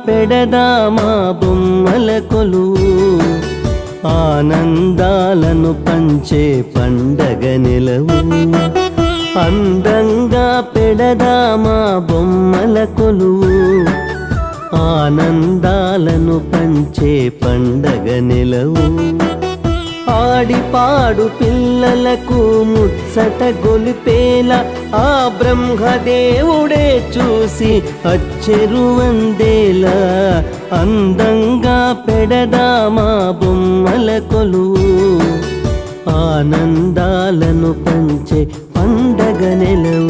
పెడదామా బొమ్మల కొలువు ఆనందాలను పంచే పండగ నిలవు అందంగా పెడదామా బొమ్మల కొలువు ఆనందాలను పంచే పండగ నిలవు ఆడిపాడు పిల్లలకు ముచ్చట గొలిపేలా ఆ బ్రహ్మదేవుడే చూసి అచ్చెరువందేలా అందంగా పెడదామా బొమ్మల కొలువు ఆనందాలను పంచే పండగ నెలవు